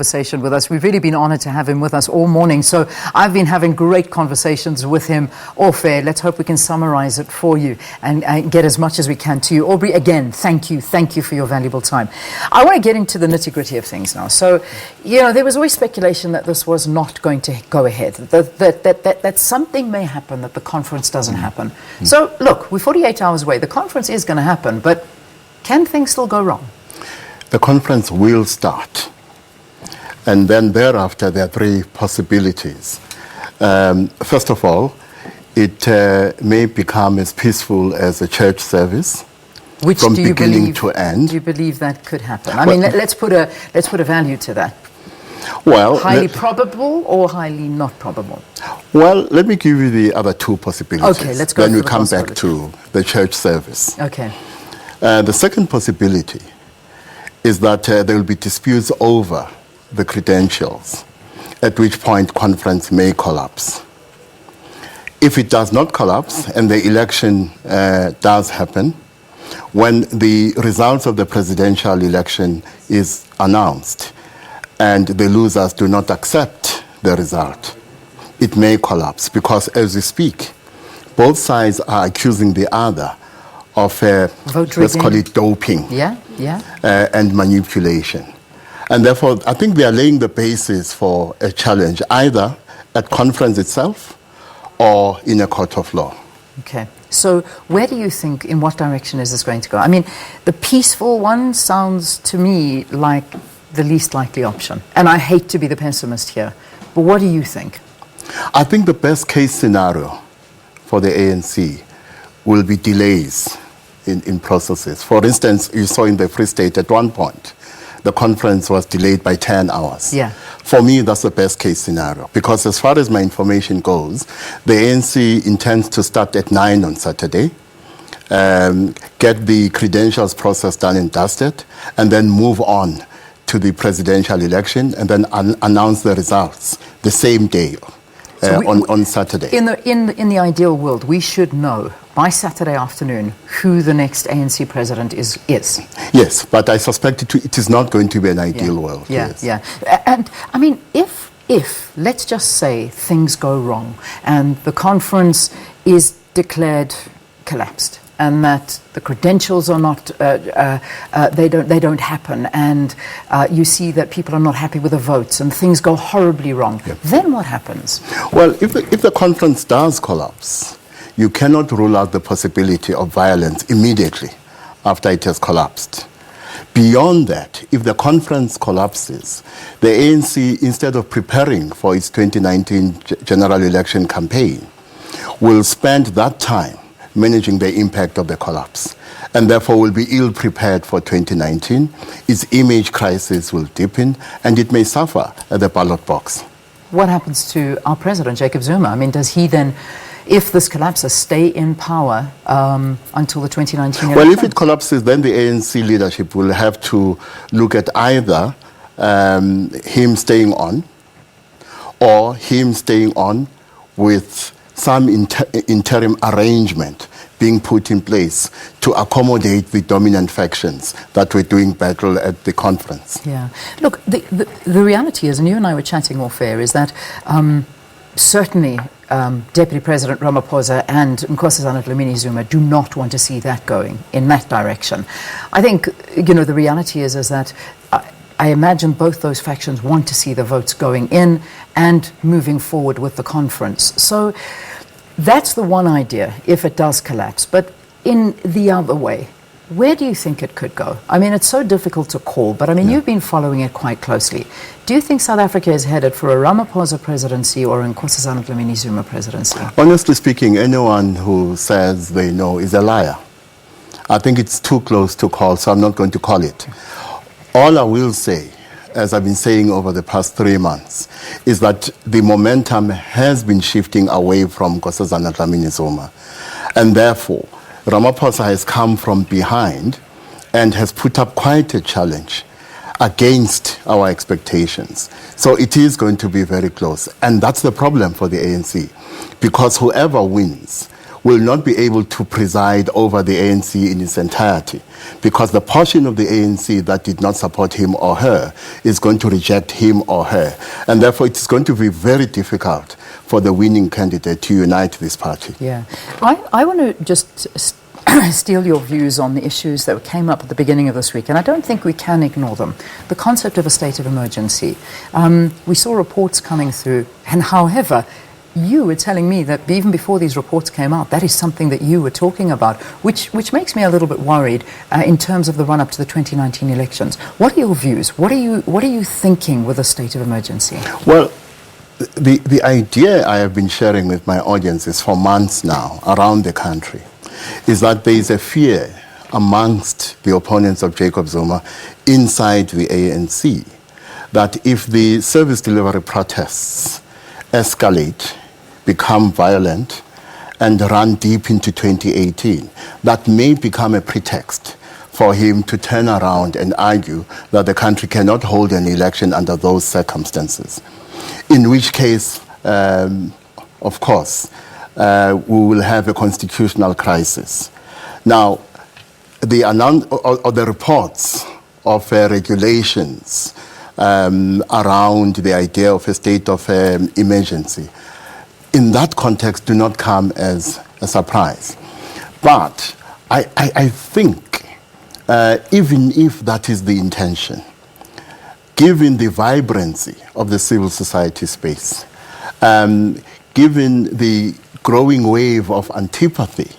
conversation with us. We've really been honored to have him with us all morning. So I've been having great conversations with him off air. Let's hope we can summarize it for you and get as much as we can to you. Aubrey, again, thank you. Thank you for your valuable time. I want to get into the nitty-gritty of things now. So, there was always speculation that this was not going to go ahead, that something may happen, that the conference doesn't happen. So, look, we're 48 hours away. The conference is going to happen, but can things still go wrong? The conference will start, and then thereafter there are three possibilities. First of all, it may become as peaceful as a church service, which from do you beginning believe, to end. Do you believe that could happen? I mean, let's put a value to that. Well, highly probable or highly not probable? Well, let me give you the other two possibilities. Okay, let's go. Then we come back to the church service. Okay. The second possibility is that there will be disputes over the credentials, at which point conference may collapse. If it does not collapse and the election does happen, when the results of the presidential election is announced and the losers do not accept the result, it may collapse because as we speak, both sides are accusing the other of, let's call it doping and manipulation. And therefore, I think they are laying the basis for a challenge, either at conference itself or in a court of law. Okay. So where do you think, in what direction is this going to go? I mean, the peaceful one sounds to me like the least likely option. And I hate to be the pessimist here, but what do you think? I think the best case scenario for the ANC will be delays in processes. For instance, you saw in the Free State at one point, the conference was delayed by 10 hours. Yeah. For me, that's the best case scenario, because as far as my information goes, the ANC intends to start at 9 on Saturday, get the credentials process done and dusted, and then move on to the presidential election, and then announce the results the same day. On Saturday. In the ideal world, we should know by Saturday afternoon who the next ANC president is. Yes, but I suspect it is not going to be an ideal world. Yeah. And I mean, if let's just say things go wrong and the conference is declared collapsed, and that the credentials are not, they don't happen, and you see that people are not happy with the votes, and things go horribly wrong. Then what happens? Well, if the conference does collapse, you cannot rule out the possibility of violence immediately after it has collapsed. Beyond that, if the conference collapses, the ANC, instead of preparing for its 2019 general election campaign, will spend that time managing the impact of the collapse, and therefore will be ill-prepared for 2019. Its image crisis will deepen, and it may suffer at the ballot box. What happens to our president, Jacob Zuma? I mean, does he then, if this collapses, stay in power until the 2019 election? Well, if it collapses, then the ANC leadership will have to look at either him staying on, or him staying on with some interim arrangement being put in place to accommodate the dominant factions that were doing battle at the conference. Yeah. Look, the reality is, and you and I were chatting off air, is that certainly Deputy President Ramaphosa and Nkosazana Dlamini-Zuma do not want to see that going in that direction. I think, the reality is that I imagine both those factions want to see the votes going in and moving forward with the conference. So that's the one idea, if it does collapse. But in the other way, where do you think it could go? I mean, it's so difficult to call, but I mean, you've been following it quite closely. Do you think South Africa is headed for a Ramaphosa presidency or a Nkosazana Dlamini-Zuma presidency? Honestly speaking, anyone who says they know is a liar. I think it's too close to call, so I'm not going to call it. All I will say, as I've been saying over the past 3 months, is that the momentum has been shifting away from Nkosazana Dlamini-Zuma. And therefore, Ramaphosa has come from behind and has put up quite a challenge against our expectations. So it is going to be very close. And that's the problem for the ANC, because whoever wins will not be able to preside over the ANC in its entirety, because the portion of the ANC that did not support him or her is going to reject him or her. And therefore, it's going to be very difficult for the winning candidate to unite this party. Yeah. I want to just steal your views on the issues that came up at the beginning of this week, and I don't think we can ignore them. The concept of a state of emergency. We saw reports coming through, and however, you were telling me that even before these reports came out, that is something that you were talking about, which makes me a little bit worried in terms of the run-up to the 2019 elections. What are your views? What are you thinking with a state of emergency? Well, the idea I have been sharing with my audiences for months now around the country is that there is a fear amongst the opponents of Jacob Zuma inside the ANC that if the service delivery protests escalate, become violent, and run deep into 2018, that may become a pretext for him to turn around and argue that the country cannot hold an election under those circumstances. In which case, of course, we will have a constitutional crisis. Now, the reports of regulations around the idea of a state of emergency, in that context, do not come as a surprise. But I think, even if that is the intention, given the vibrancy of the civil society space, given the growing wave of antipathy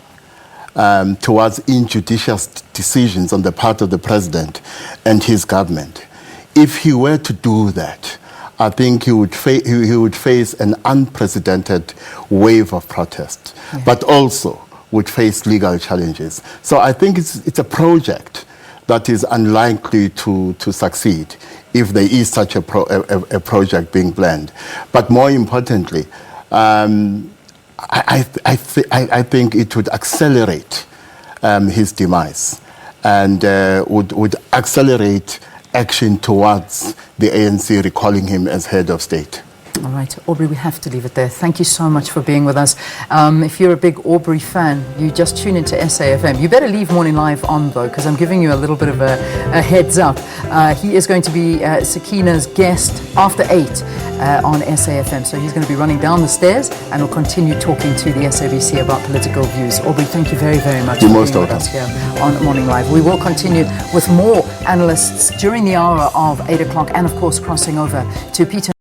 towards injudicious decisions on the part of the president and his government, if he were to do that, I think he would face an unprecedented wave of protest, but also would face legal challenges. So I think it's a project that is unlikely to succeed if there is such a project being planned. But more importantly, I think it would accelerate his demise and would accelerate action towards the ANC recalling him as head of state. All right, Aubrey, we have to leave it there. Thank you so much for being with us. If you're a big Aubrey fan, you just tune into SAFM. You better leave Morning Live on, though, because I'm giving you a little bit of a heads up. He is going to be Sakina's guest after 8 on SAFM. So he's going to be running down the stairs and will continue talking to the SABC about political views. Aubrey, thank you very, very much for being with us here on Morning Live. We will continue with more analysts during the hour of 8 o'clock and, of course, crossing over to Peter